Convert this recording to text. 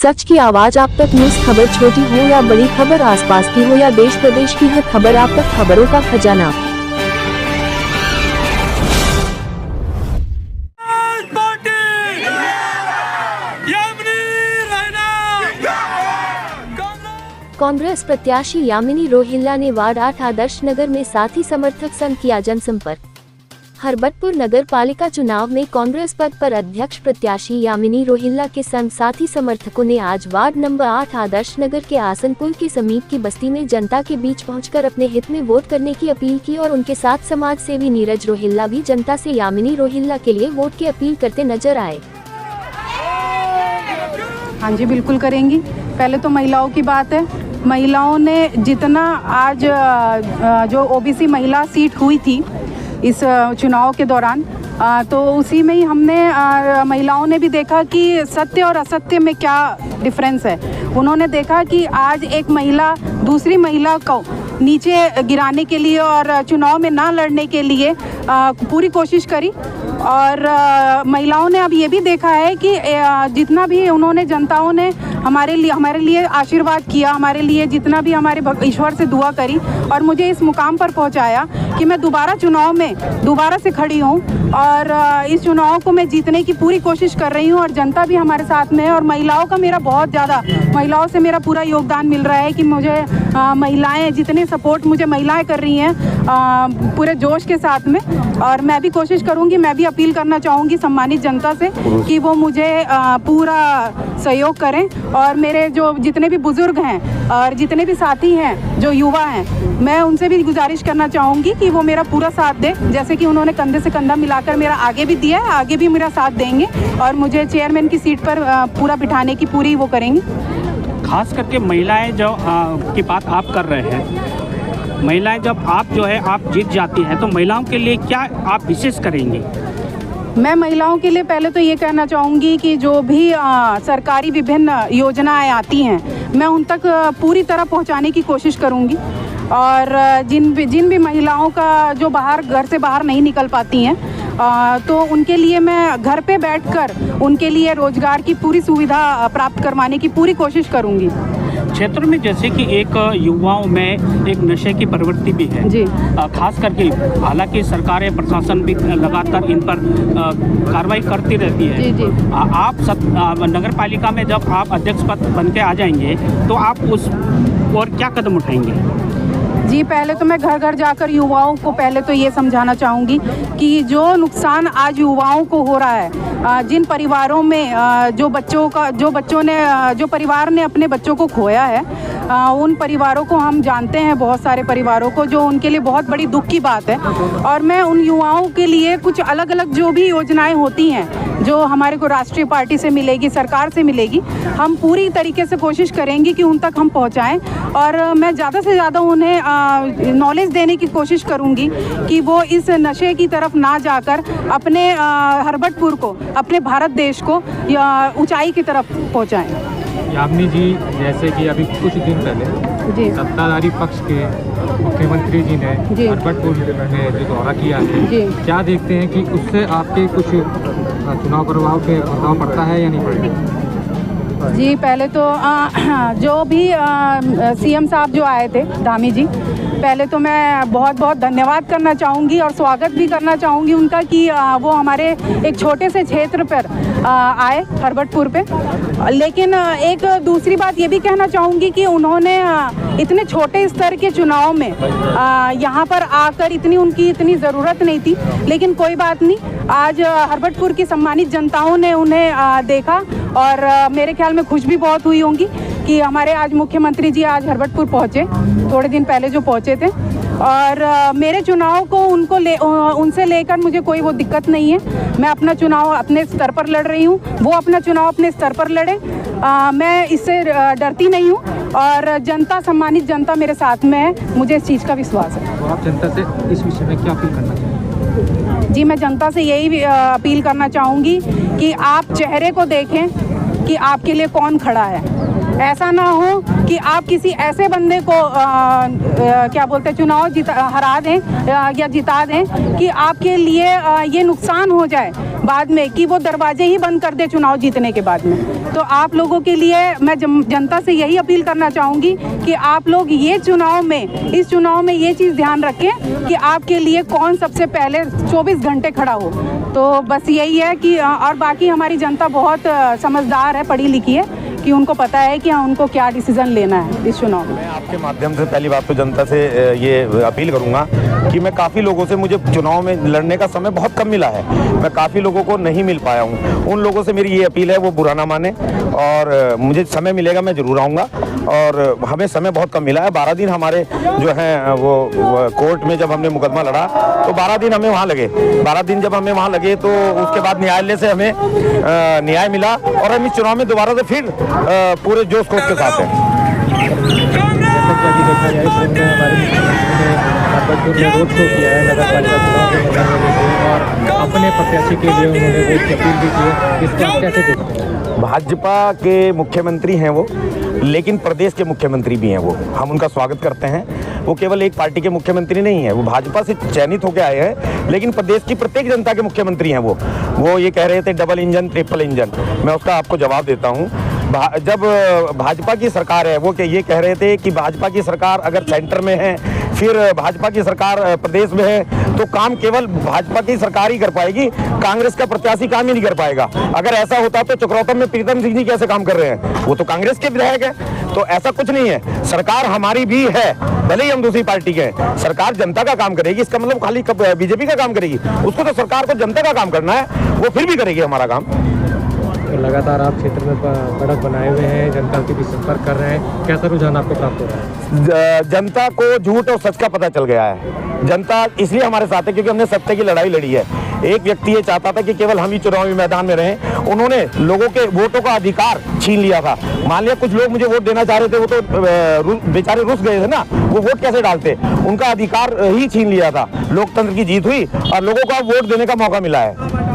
सच की आवाज आप तक। न्यूज़ खबर छोटी हो या बड़ी खबर, आसपास की हो या देश प्रदेश की, हर खबर आप तक। खबरों का खजाना। कांग्रेस प्रत्याशी यामिनी रोहिल्ला ने वार्ड 8 आदर्श नगर में साथी समर्थक संग किया जनसंपर्क। हरबटपुर नगर पालिका चुनाव में कांग्रेस पद पर अध्यक्ष प्रत्याशी यामिनी रोहिल्ला के संग साथी समर्थकों ने आज वार्ड नंबर 8 आदर्श नगर के आसनपुर के समीप की बस्ती में जनता के बीच पहुंचकर अपने हित में वोट करने की अपील की और उनके साथ समाज सेवी नीरज रोहिल्ला भी जनता से यामिनी रोहिल्ला के लिए वोट की अपील करते नजर आए। हाँ जी, बिल्कुल करेंगी। पहले तो महिलाओं की बात है। महिलाओं ने जितना आज जो ओबीसी महिला सीट हुई थी इस चुनाव के दौरान, तो उसी में ही हमने महिलाओं ने भी देखा कि सत्य और असत्य में क्या डिफरेंस है। उन्होंने देखा कि आज एक महिला दूसरी महिला को नीचे गिराने के लिए और चुनाव में ना लड़ने के लिए पूरी कोशिश करी। और महिलाओं ने अब ये भी देखा है कि जितना भी उन्होंने जनताओं ने हमारे लिए आशीर्वाद किया, हमारे लिए जितना भी हमारे ईश्वर से दुआ करी और मुझे इस मुकाम पर पहुंचाया कि मैं दोबारा चुनाव में दोबारा से खड़ी हूं और इस चुनाव को मैं जीतने की पूरी कोशिश कर रही हूं और जनता भी हमारे साथ में है। और महिलाओं का मेरा बहुत ज़्यादा, महिलाओं से मेरा पूरा योगदान मिल रहा है कि मुझे महिलाएं जितने सपोर्ट मुझे महिलाएं कर रही हैं पूरे जोश के साथ में। और मैं भी कोशिश करूंगी, मैं भी अपील करना चाहूँगी सम्मानित जनता से कि वो मुझे पूरा सहयोग करें। और मेरे जो जितने भी बुजुर्ग हैं और जितने भी साथी हैं जो युवा हैं, मैं उनसे भी गुजारिश करना चाहूँगी कि वो मेरा पूरा साथ दें, जैसे कि उन्होंने कंधे से कंधा मिलाकर मेरा आगे भी दिया है, आगे भी मेरा साथ देंगे और मुझे चेयरमैन की सीट पर पूरा बिठाने की पूरी वो करेंगे। खास करके महिलाएं जो की बात आप कर रहे हैं, महिलाएं जब आप जो है आप जीत जाती हैं तो महिलाओं के लिए क्या आप विशेष करेंगी? मैं महिलाओं के लिए पहले तो ये कहना चाहूँगी कि जो भी सरकारी विभिन्न योजनाएं आती हैं मैं उन तक पूरी तरह पहुँचाने की कोशिश करूँगी। और जिन भी महिलाओं का जो घर से बाहर नहीं निकल पाती हैं तो उनके लिए मैं घर पे बैठकर उनके लिए रोजगार की पूरी सुविधा प्राप्त करवाने की पूरी कोशिश करूँगी। क्षेत्र में जैसे कि एक युवाओं में एक नशे की प्रवृत्ति भी है जी, खास करके, हालांकि सरकार या प्रशासन भी लगातार इन पर कार्रवाई करती रहती है। जी, जी। आप नगर पालिका में जब आप अध्यक्ष पद बन के आ जाएंगे तो आप उस और क्या कदम उठाएंगे? जी, पहले तो मैं घर घर जाकर युवाओं को पहले तो ये समझाना चाहूँगी कि जो नुकसान आज युवाओं को हो रहा है, जिन परिवारों में जो परिवार ने अपने बच्चों को खोया है, उन परिवारों को हम जानते हैं, बहुत सारे परिवारों को, जो उनके लिए बहुत बड़ी दुख की बात है। और मैं उन युवाओं के लिए कुछ अलग अलग जो भी योजनाएं होती हैं जो हमारे को राष्ट्रीय पार्टी से मिलेगी, सरकार से मिलेगी, हम पूरी तरीके से कोशिश करेंगे कि उन तक हम पहुंचाएं। और मैं ज़्यादा से ज़्यादा उन्हें नॉलेज देने की कोशिश करूंगी कि वो इस नशे की तरफ ना जाकर अपने हरबटपुर को, अपने भारत देश को ऊंचाई की तरफ पहुंचाएं। यामिनी जी, जैसे कि अभी कुछ दिन पहले सत्ताधारी पक्ष के मुख्यमंत्री जी ने हरबटपुर में जो दौरा किया है, क्या देखते हैं कि उससे आपके कुछ चुनाव प्रभाव पड़ता है या नहीं पड़ेगा? जी, पहले तो जो भी सीएम साहब जो आए थे, धामी जी, पहले तो मैं बहुत बहुत धन्यवाद करना चाहूँगी और स्वागत भी करना चाहूँगी उनका कि वो हमारे एक छोटे से क्षेत्र पर आए, हरबटपुर पे। लेकिन एक दूसरी बात ये भी कहना चाहूँगी कि उन्होंने इतने छोटे स्तर के चुनाव में यहाँ पर आकर उनकी इतनी ज़रूरत नहीं थी, लेकिन कोई बात नहीं। आज हरबटपुर की सम्मानित जनताओं ने उन्हें देखा और मेरे ख्याल में खुश भी बहुत हुई होंगी कि हमारे आज मुख्यमंत्री जी आज हरबटपुर पहुँचे, थोड़े दिन पहले जो पहुँचे थे। और मेरे चुनाव को उनसे लेकर मुझे कोई वो दिक्कत नहीं है। मैं अपना चुनाव अपने स्तर पर लड़ रही हूँ, वो अपना चुनाव अपने स्तर पर लड़े। मैं इससे डरती नहीं हूँ और जनता, सम्मानित जनता मेरे साथ में है, मुझे इस चीज़ का विश्वास है। तो आप जनता से इस विषय में क्या अपील करना चाहेंगे? जी, मैं जनता से यही अपील करना चाहूँगी कि आप चेहरे को देखें कि आपके लिए कौन खड़ा है। ऐसा ना हो कि आप किसी ऐसे बंदे को क्या बोलते हैं चुनाव हरा दें या जिता दें कि आपके लिए ये नुकसान हो जाए बाद में कि वो दरवाजे ही बंद कर दे चुनाव जीतने के बाद में। तो आप लोगों के लिए मैं जनता से यही अपील करना चाहूँगी कि आप लोग इस चुनाव में ये चीज़ ध्यान रखें कि आपके लिए कौन सबसे पहले 24 घंटे खड़ा हो। तो बस यही है कि और बाकी हमारी जनता बहुत समझदार है, पढ़ी लिखी है, कि उनको पता है कि उनको क्या डिसीजन लेना है इस चुनाव में। मैं आपके माध्यम से पहली बात तो जनता से ये अपील करूंगा कि मैं काफ़ी लोगों से, मुझे चुनाव में लड़ने का समय बहुत कम मिला है, मैं काफ़ी लोगों को नहीं मिल पाया हूं। उन लोगों से मेरी ये अपील है वो बुरा ना माने, और मुझे समय मिलेगा मैं ज़रूर आऊँगा। और हमें समय बहुत कम मिला है। 12 दिन हमारे जो हैं वो कोर्ट में जब हमने मुकदमा लड़ा तो 12 दिन हमें वहाँ लगे। 12 दिन जब हमें वहाँ लगे तो उसके बाद न्यायालय से हमें न्याय मिला, और हम इस चुनाव में दोबारा से फिर पूरे जोश खरोश के साथ हैं। रोड शो किया है नगर पालिका चुनाव में और अपने प्रत्याशी के लिए उन्होंने वोट की अपील भी की है, इसको आप कैसे देखते हैं? भाजपा के मुख्यमंत्री हैं वो, लेकिन प्रदेश के मुख्यमंत्री भी हैं वो, हम उनका स्वागत करते हैं। वो केवल एक पार्टी के मुख्यमंत्री नहीं है, वो भाजपा से चयनित होकर आए हैं, लेकिन प्रदेश की प्रत्येक जनता के मुख्यमंत्री हैं वो ये कह रहे थे डबल इंजन ट्रिपल इंजन। मैं उसका आपको जवाब देता हूँ। जब भाजपा की सरकार है, वो ये कह रहे थे कि भाजपा की सरकार अगर सेंटर में है, फिर भाजपा की सरकार प्रदेश में है, तो काम केवल भाजपा की सरकार ही कर पाएगी, कांग्रेस का प्रत्याशी काम ही नहीं कर पाएगा। अगर ऐसा होता तो चक्रोतम में प्रीतम सिंह जी कैसे काम कर रहे हैं? वो तो कांग्रेस के विधायक है। तो ऐसा कुछ नहीं है, सरकार हमारी भी है, भले ही हम दूसरी पार्टी के हैं। सरकार जनता का काम करेगी, इसका मतलब खाली बीजेपी का काम करेगी? उसको तो सरकार को जनता का काम करना है, वो फिर भी करेगी हमारा काम। तो लगातार आप क्षेत्र में बढ़त बनाए हुए हैं, जनता के भी संपर्क कर रहे हैं, कैसा रुझान आपको प्राप्त हो रहा है? जनता को झूठ और सच का पता चल गया है। जनता इसलिए हमारे साथ है क्योंकि हमने सत्य की लड़ाई लड़ी है। एक व्यक्ति ये चाहता था कि केवल हम ही चुनावी मैदान में रहें, उन्होंने लोगों के वोटों का अधिकार छीन लिया था। मान लिया कुछ लोग मुझे वोट देना चाह रहे थे, वो तो बेचारे रुस गए थे ना, वो वोट कैसे डालते? उनका अधिकार ही छीन लिया था। लोकतंत्र की जीत हुई और लोगों को अब वोट देने का मौका मिला है।